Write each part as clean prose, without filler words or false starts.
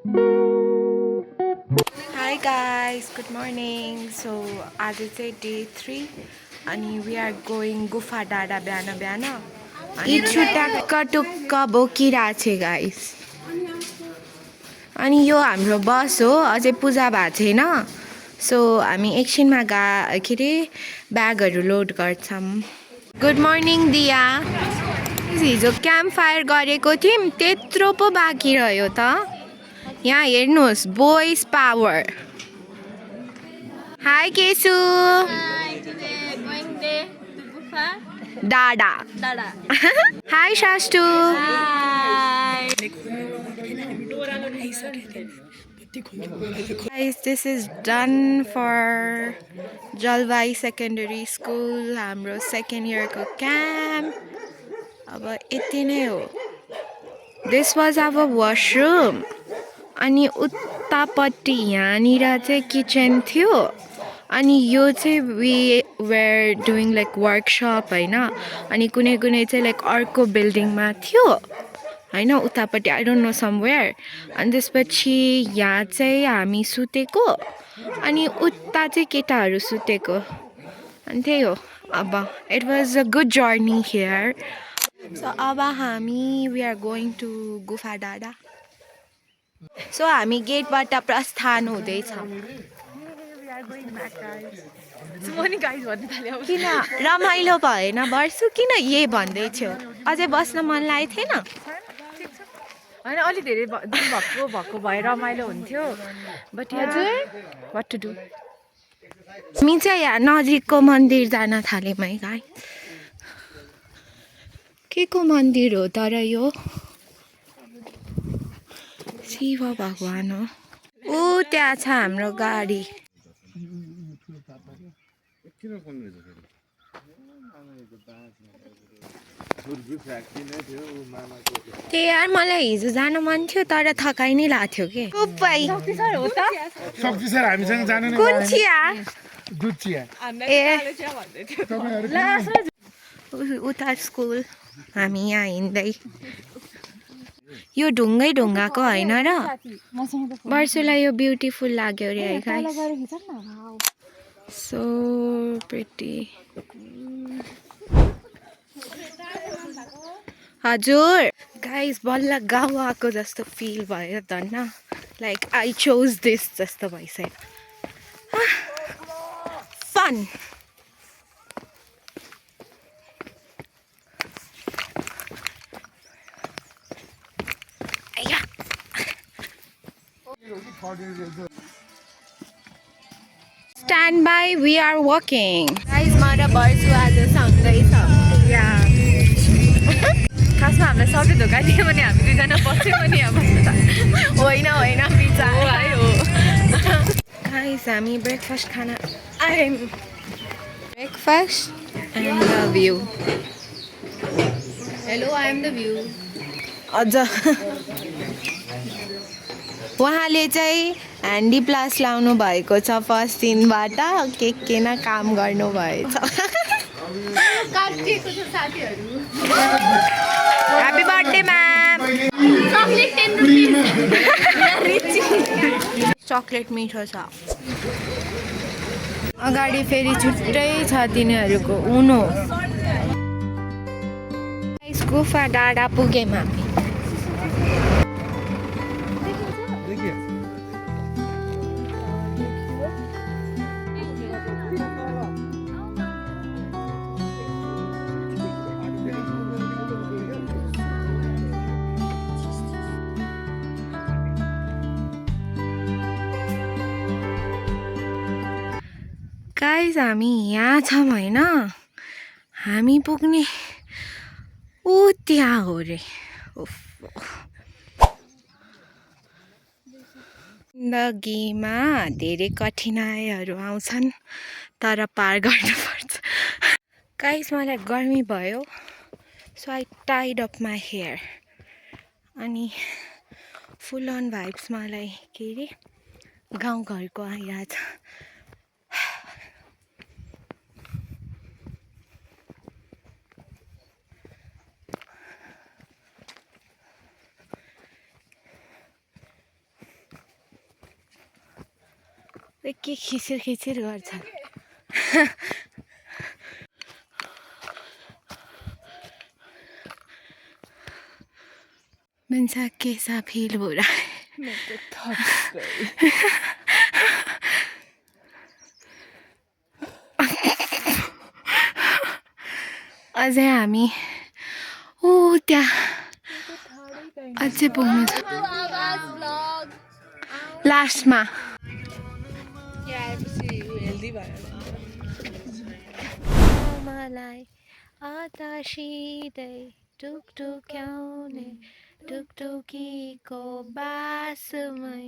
Hi guys, good morning. So आज चाहिँ day 3 अनि we are going गुफा डाँडा बिहान बिहान अनि छुट्टा टुक्क बोकिरहेको छ गाइस अनि यो हाम्रो बस हो अझै पूजा भएको छैन सो हामी एकछिनमा के अरे ब्यागहरू लोड गर्छौँ गुड मर्निङ दिया हिजो क्याम्प फायर गरेको थियौँ त्यत्रो पो बाँकी रह्यो त यहाँ हेर्नुहोस् boys power hi Kesu Hi, today going there to Gufa. डाडा Dada. हाई सास्टु Hi. Guys, this is done for Jalbai Secondary School, हाम्रो second year को camp. अब यति नै हो. This was our washroom. अनि उतापट्टि यहाँनिर चाहिँ किचन थियो. अनि यो चाहिँ we were doing like workshop हैन. अनि कुनै कुनै चाहिँ like अर्को बिल्डिङमा थियो. हैन उतापट्टि I don't know somewhere. अनि त्यसपछि यहाँ चाहिँ हामी सुतेको अनि उता चाहिँ केटाहरू सुतेको अनि त्यही हो अब it was a good journey here. So अब हामी we are going to गुफा डाँडा. So हामी गेटबाट प्रस्थान हुँदैछ. किन रमाइलो भएन वर्षु किन ये भन्दै थियो अझै बस्न मन लागेको थिएन हैन अलि धेरै दिन भएको भए रमाइलो हुन्थ्यो बट व्हाट टु डु हामी चाहिँ यहाँ नजिकको मन्दिर जान थाल्यौँ है गाई के को मन्दिर हो तर यो शिव भगवान हो ऊ त्यहाँ छ हाम्रो गाडी त्यही यार मलाई हिजो जान मन थियो तर थकाइ नै लाग्थ्यो के शक्ति सर हामीसँग जानु नै कुन चिया दुध चिया उता स्कुल हामी यहाँ हिँड्दै यो ढुङ्गै ढुङ्गाको होइन र वर्षलाई यो ब्युटिफुल लाग्यो रे है गाइस सो प्रिटी हजुर गाइस बल्ल गाउँ आएको जस्तो फिल भयो त न लाइक आई चोज दिस जस्तो भइसक्यो fun Stand by, we are walking. Guys, मारा बर्सु आज सँगै छ. खासमा हामीलाई सबले धोका दियो भने हामी दुईजना बस्यो भने अब होइन बिचारा है हो Guys, हामी ब्रेकफास्ट खाना आयौँ. Breakfast and the view. Hello I am the view अझ उहाँले चाहिँ ह्यान्डी प्लस लाउनु भएको छ फर्स्ट दिनबाट के न काम गर्नु भएछ काटिएको छ साथीहरु ह्यापी बर्थडे म्याम चकलेट 10 रुपैयाँ चकलेट मिठो छ अगाडि फेरि छुट्टै छ तिनीहरूको उनो गुफा डाँडा पुग्यौँ हामी गाइस हामी यहाँ छौँ होइन हामी पुग्ने ऊ त्यहाँ हो रे जिन्दगीमा धेरै कठिनाइहरू आउँछन् तर पार गर्नुपर्छ गाइस मलाई गर्मी भयो so I tied up my hair अनि फुल अन भाइब्स मलाई के अरे गाउँघरको आइरहेछ के खिचिर खिचिर गर्छ Mensa कैसा फील हो रहा है मैं तो थक गई अझै हामी ओ त्यहाँ अझै पुग्नु छ लास्टमा मलाई आतासिदै टुकटुक्याउने टुकटुकीको बासमै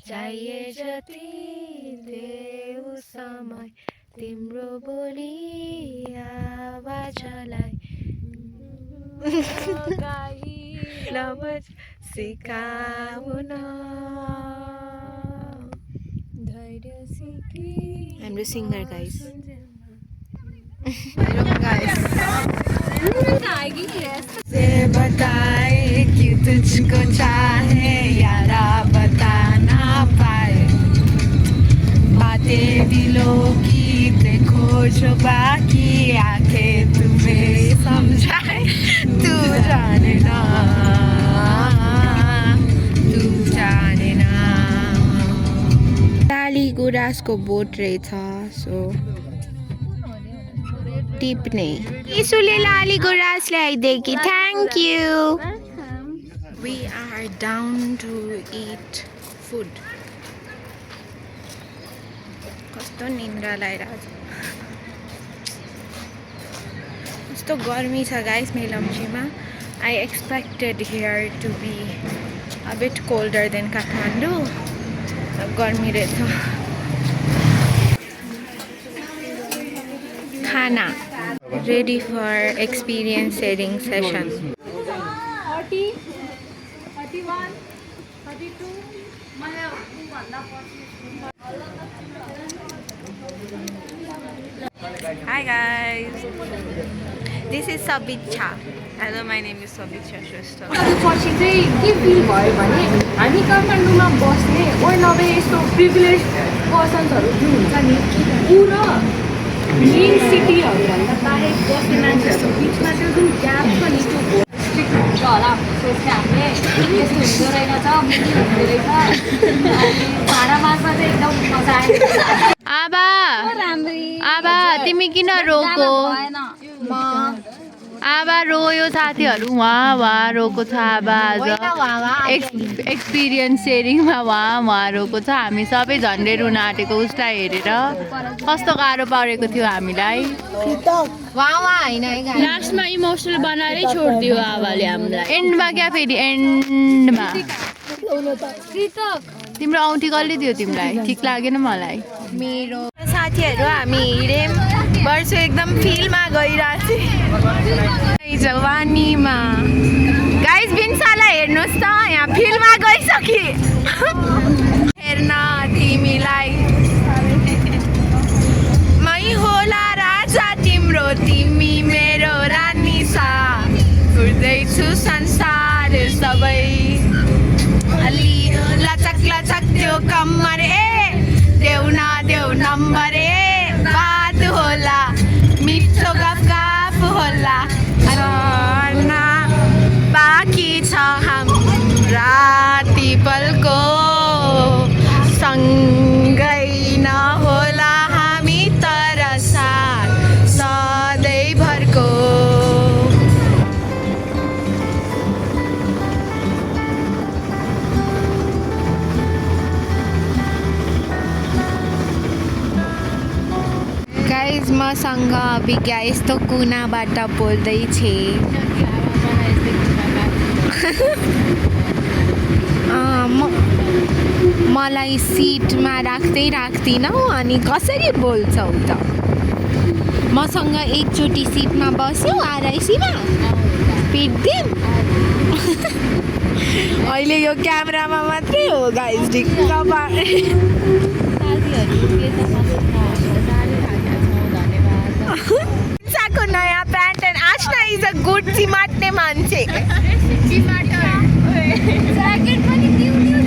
चाहिए जति देऊ समय तिम्रो बोली आवाजलाई लवज सिकाउन धैर्य सिकी हाम्रो सिङ्गर गाइस से बताए कि तुझको चाहे यारा बता ना पाए बातें दिलों की देखो जो बाकी आंखें तुम्हें समझाए तू जाने ना लाली गुराँसको बोट रहेछ सो टिप्ने इसुले लाली गुराँस ल्याइदिएकी thank you we are down to eat food कस्तो निन्द्रा लागिरहेछ कस्तो गर्मी छ गाइस मेलम्चीमा I expected here to be a bit colder than Kathmandu गर्मी रहेछ खाना ready for experience sharing session 30, 31, 32 Hi guys, this is Sabiksha. Hello, my name is Sabiksha Shrestha. पछि चाहिँ के फिल भयो भने हामी काठमाडौँमा बस्ने नभए यस्तो प्रिभिलेज पर्सन्सहरू जुन हुन्छ नि ऊ र मेन सिटीहरूभन्दा बाहेक बस्ने मान्छेहरूको बिचमा त्यो जुन ग्याप छ नि त्यो स्ट्रिक्ट हुन्छ होला सोच्ने हामीले यस्तो हुँदो रहेछ मुली हुँदो रहेछ अनि भाडा माझ्मा चाहिँ एकदम मजा आयो आबा तिमी किन रोको आबा रोयो साथीहरू वहाँ रोको छ आबा आज एक्सपिरियन्स सेयरिङमा वहाँ रोको छ हामी सबै झन्डै रुन आँटेको उसलाई हेरेर कस्तो गाह्रो परेको थियो हामीलाई लास्टमा इमोसनल बनाएरै छोडिदियो आबाले हामीलाई एन्डमा क्या फेरि एन्डमा तिम्रो औँठी कसले दियो तिमीलाई ठिक लागेन मलाई मेरो साथीहरू हामी हिँड्यौँ वर्ष एकदम फिलमा गइरहेको छ जवानीमा गाइस बिन्सालाई हेर्नुहोस् त यहाँ फिलमा गइसके हेर्न तिमीलाई मै होला राजा तिम्रो तिमी मेरो रानी सा उड्दैछु संसार सबै अलि लचक लचक त्यो कम्मर देऊ न देऊ नम्बर बात होला मिठो गफ गफ होला बाँकी छ हाम्रा ती पलको सँगै नहोला हामी तर साथ सधैँभरको गाइज मसँग विज्ञा यस्तो कुनाबाट बोल्दैछ मलाई सिटमा राख्दैनौ अनि कसरी बोल्छौ त मसँग एकचोटि सिटमा बस्यौ आरआइसीमा पिट्दिम अहिले यो क्यामेरामा मात्रै हो गाइज ढिक्क साको नयाँ pant and Aasna is a good चिमाट्ने मान्छे ज्याकेट पनि न्यू न्यू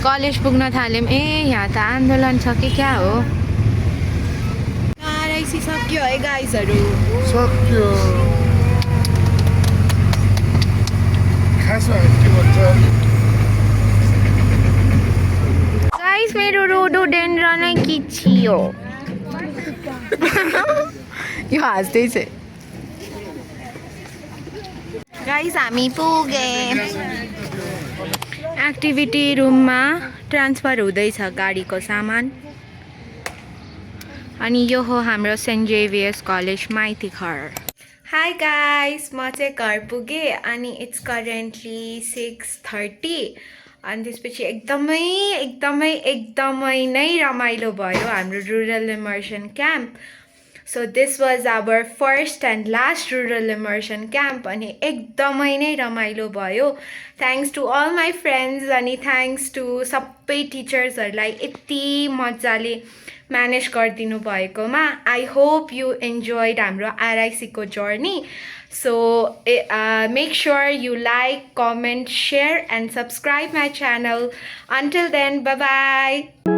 कलेज पुग्न थाल्यौँ यहाँ त आन्दोलन छ कि क्या हो आरआइसी सक्यो है गाइजहरू सक्यो खासमा के भन्छ गाइस मेरो रोडोडेन्ड्रन किचियो यो हाँस्दै छ गाइस हामी पुगे एक्टिभिटी रुममा ट्रान्सफर हुँदैछ गाडीको सामान अनि यो हो हाम्रो सेन्ट जेभियर्स कलेज माइती घर हाई गाइस म चाहिँ घर पुगेँ अनि इट्स करेन्टली 6:30 अनि त्यसपछि एकदमै नै रमाइलो भयो हाम्रो rural immersion camp so this was our first and last rural immersion camp अनि एकदमै नै रमाइलो भयो thanks to all my friends अनि थ्याङ्क्स टु सबै टिचर्सहरूलाई यति मजाले म्यानेज गरिदिनु भएकोमा आई होप यु इन्जोयड हाम्रो आरआइसीको journey so make sure you like comment share and subscribe my channel until then bye by